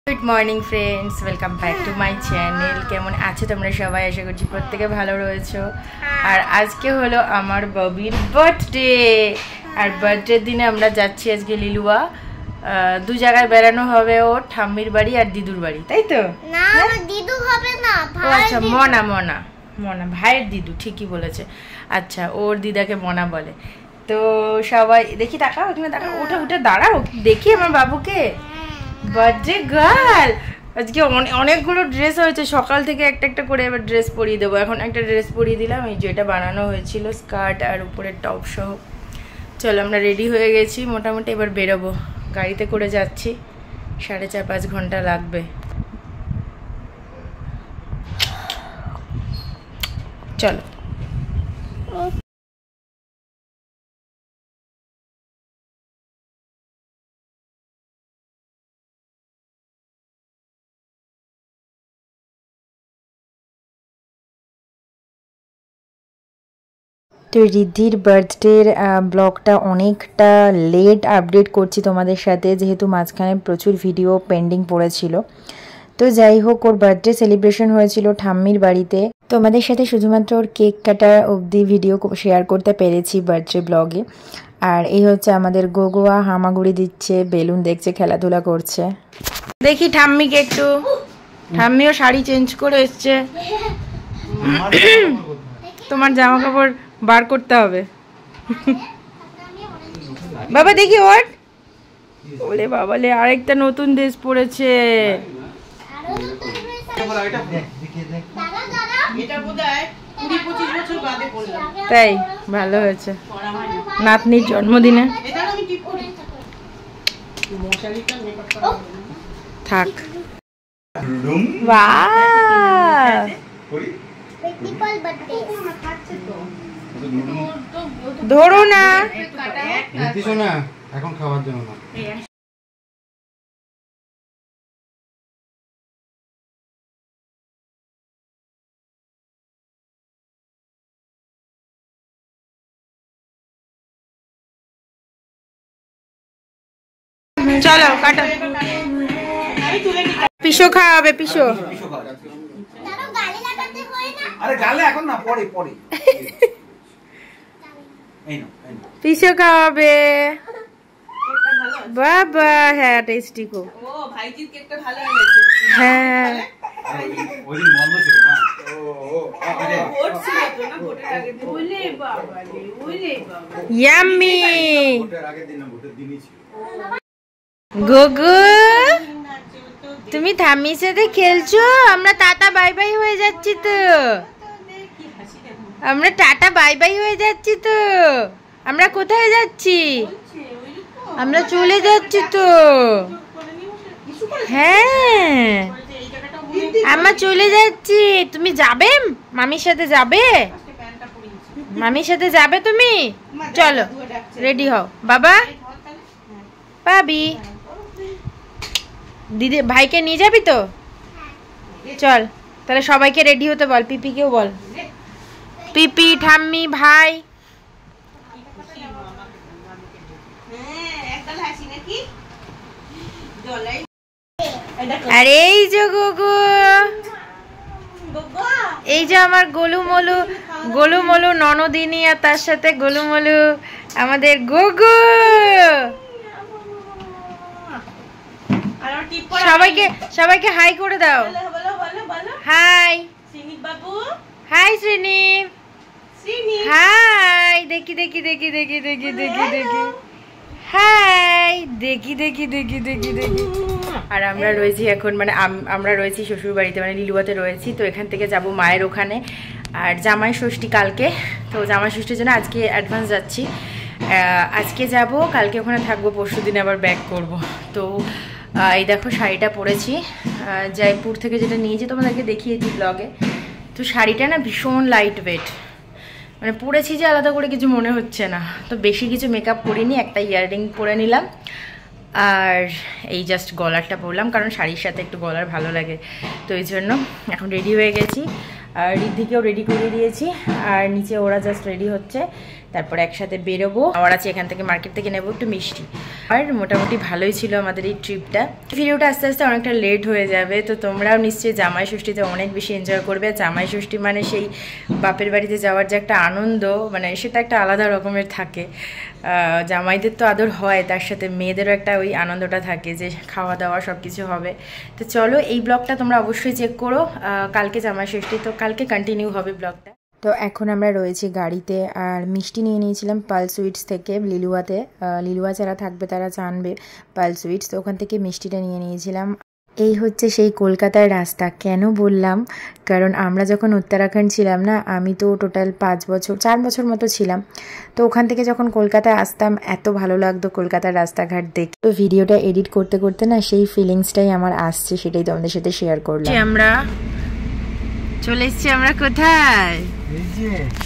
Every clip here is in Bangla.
Good morning friends welcome back to my channel केमन आछो तोमरा सबाई आशा करछि प्रत्येके भालो रयेछो और आज के हलो आमार बबिर बार्थडे और बार्थडे दिने आमरा जाচ্ছি आजके लिलुआ दु জায়গায় বেড়ানো হবে ওর ঠাম্মির বাড়ি আর দিদুর বাড়ি তাই তো না দিদু হবে না ভাই আচ্ছা মনা মনা মনা ভাইয়ের দিদু ঠিকই বলেছে আচ্ছা ওর দিদাকে মনা বলে তো সবাই দেখি তাকাও ওখানে তাকাও ওঠা উঠে দাঁড়াও দেখি আমার বাবুকে বার্থডে গার্ল আজকে অনেকগুলো ড্রেস হয়েছে সকাল থেকে একটা একটা করে এবার ড্রেস পরিয়ে দেবো এখন একটা ড্রেস পরিয়ে দিলাম এই যেটা বানানো হয়েছিল স্কার্ট আর উপরের টপ সহ চলো আমরা রেডি হয়ে গেছি মোটামুটি এবার বেরোবো গাড়িতে করে যাচ্ছি 4.5-5 ঘন্টা লাগবে চলো तो रिद्धिर बार्थडेर ब्लगटा अनेकटा लेट आपडेट करছি তোমাদের সাথে যেহেতু মাঝখানে প্রচুর ভিডিও পেন্ডিং পড়েছিল তো যাই হোক ওর বার্থডে সেলিব্রেশন হয়েছিল ঠাম্মির বাড়িতে তোমাদের সাথে শুধুমাত্র ওর কেক কাটা অবধি ভিডিও শেয়ার করতে পেরেছি বার্থডে ব্লগে আর এই হচ্ছে আমাদের গোগোয়া হামাগুড়ি দিচ্ছে বেলুন দেখছে খেলাধুলা করছে দেখি ঠাম্মিকে একটু ঠাম্মিও শাড়ি চেঞ্জ করে এসেছে তোমার জামা কাপড় বার করতে হবে বাবা দেখি ওর ওলে বাবালে আরেকটা নতুন ড্রেস পরেছে তাই ভালো হয়েছে নাতনির জন্মদিনে থাক বাহ ধরো না এখন খাওয়ার জন্য না চলো কাটো পিসো খাওয়াবে পিসো আরে গালে এখন না পরে পরে পিসো খাওয়াবে বাবা হ্যাঁ টেস্টি কো ও ভাইজির কেকটা ভালো হয়েছে হ্যাঁ ওই দিন বন্ধ ছিল না ভোট ছিল তো না ভোটের আগে দিন ওলে বাবা রে ওলে বাবা ইয়াম্মি ভোটের আগের দিন না ভোটের দিনই ছিল গুগু তুমি ঠাম্মির সাথে খেলছো আমরা টাটা বাই বাই হয়ে যাচ্ছি তো আমরা টাটা বাই বাই হয়ে যাচ্ছি তো আমরা কোথায় যাচ্ছি আমরা চলে যাচ্ছি তো হ্যাঁ আমরা চলে যাচ্ছি তুমি যাবে মামির সাথে যাবে মামির সাথে যাবে তুমি চলো রেডি হও বাবা পাবি দিদি ভাইকে নিয়ে যাবি তো চল তাহলে সবাইকে রেডি হতে বল পিপিকেও বল পিপি ঠাম্মি ভাই আরে এই যে গুগু এই যে আমার গোলুমলু ননদিনী আর তার সাথে গোলুমলু আমাদের গুগু সবাইকে হাই করে দাও হাই শ্রীনিব বাবু হাই শ্রীনিব হাই দেখি দেখি দেখি দেখি দেখি দেখি দেখি হাই দেখি দেখি দেখি দেখি দেখি আর আমরা রয়েছি এখন মানে আমরা রয়েছি শ্বশুর বাড়িতে মানে লিলুয়াতে রয়েছি তো এখান থেকে যাব মায়ের ওখানে আর জামাই ষষ্ঠী কালকে তো জামাই ষষ্ঠীর জন্য আজকে অ্যাডভান্স যাচ্ছি আজকে যাব কালকে ওখানে থাকবো পরশু দিন আবার ব্যাক করব তো এই দেখো শাড়িটা পরেছি জয়পুর থেকে যেটা নিয়েছি তোমাদেরকে দেখিয়েছি ব্লগে তো শাড়িটা না ভীষণ লাইট ওয়েট মানে পরেছি যে আলাদা করে কিছু মনে হচ্ছে না তো বেশি কিছু মেকআপ করিনি একটা ইয়াররিং পরে নিলাম আর এই জাস্ট গলারটা পরলাম কারণ শাড়ির সাথে একটু গলার ভালো লাগে তো এই জন্য এখন রেডি হয়ে গেছি আর রিদ্ধিকেও রেডি করে দিয়েছি আর নিচে ওরা জাস্ট রেডি হচ্ছে তারপর একসাথে বেরোবো। আবার আছে এখান থেকে মার্কেট থেকে নেবো একটু মিষ্টি। আর মোটামুটি ভালোই ছিল আমাদের এই ট্রিপটা। ভিডিওটা আস্তে আস্তে অনেকটা লেট হয়ে যাবে, তো তোমরাও নিশ্চয়ই জামাই ষষ্ঠীতে অনেক বেশি এনজয় করবে। জামাই ষষ্ঠী মানে সেই বাপের বাড়িতে যাওয়ার যে একটা আনন্দ, মানে সেটা একটা আলাদা রকমের থাকে। জামাইদের তো আদর হয়, তার সাথে মেয়েদেরও একটা ওই আনন্দটা থাকে যে খাওয়া দাওয়া সব কিছু হবে। তো চলো এই ব্লগটা তোমরা অবশ্যই চেক করো। কালকে জামাই ষষ্ঠী, তো কালকে কন্টিনিউ হবে ব্লগটা। তো এখন আমরা রয়েছি গাড়িতে, আর মিষ্টি নিয়ে নিয়েছিলাম পাল সুইটস থেকে লিলুয়াতে। লিলুয়া যারা থাকবে তারা জানবে পাল সুইটস, তো ওখান থেকে মিষ্টিটা নিয়ে নিয়েছিলাম। এই হচ্ছে সেই কলকাতার রাস্তা। কেন বললাম, কারণ আমরা যখন উত্তরাখণ্ড ছিলাম না, আমি তো টোটাল 4 বছর মতো ছিলাম। তো ওখান থেকে যখন কলকাতায় আসতাম এত ভালো লাগতো কলকাতার রাস্তাঘাট দেখে। তো ভিডিওটা এডিট করতে করতে না সেই ফিলিংসটাই আমার আসছে, সেটাই তোমাদের সাথে শেয়ার করলাম। আমরা চলে এসেছি, আমরা কোথায়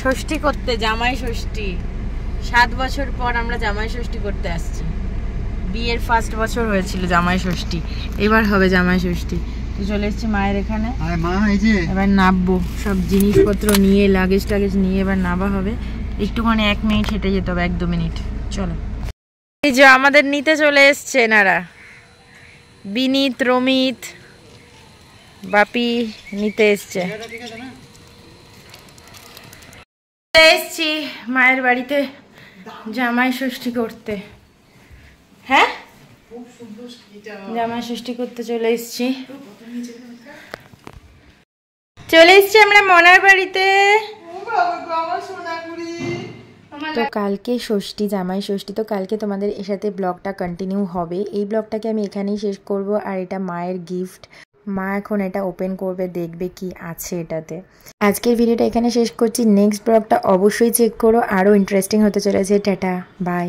ষষ্ঠী করতে, জামাই ষষ্ঠী। 7 বছর পর আমরা জামাই ষষ্ঠী করতে আসছি। বিয়ের ফার্স্ট বছর হয়েছিল জামাই ষষ্ঠী, এবার হবে জামাই ষষ্ঠী। তো চলে এসেছি মায়ের এখানে, এবার নামবো। সব জিনিসপত্র নিয়ে লাগেজ টাগেজ নিয়ে এবার নামা হবে। একটুখানি 1 মিনিট হেঁটে যেতে হবে, 1-2 মিনিট। চলো, এই যে আমাদের নিতে চলে এসছে এনারা, বিনীত, রমিত, বাপি নিতে এসছে। এসছি মায়ের বাড়িতে জামাই ষষ্ঠী করতে। হ্যাঁ, জামাই ষষ্ঠী করতে চলে এসছি আমরা মনার বাড়িতে। তো কালকে ষষ্ঠী, জামাই ষষ্ঠী, তো কালকে তোমাদের এর সাথে ব্লগটা কন্টিনিউ হবে। এই ব্লগটাকে আমি এখানেই শেষ করব। আর এটা মায়ের গিফট, মা এখন এটা ওপেন করবে, দেখবে কি আছে এটাতে। আজকের ভিডিওটা এখানে শেষ করছি। নেক্সট ব্লগটা অবশ্যই চেক করো, আরও ইন্টারেস্টিং হতে চলেছে। Tata, by.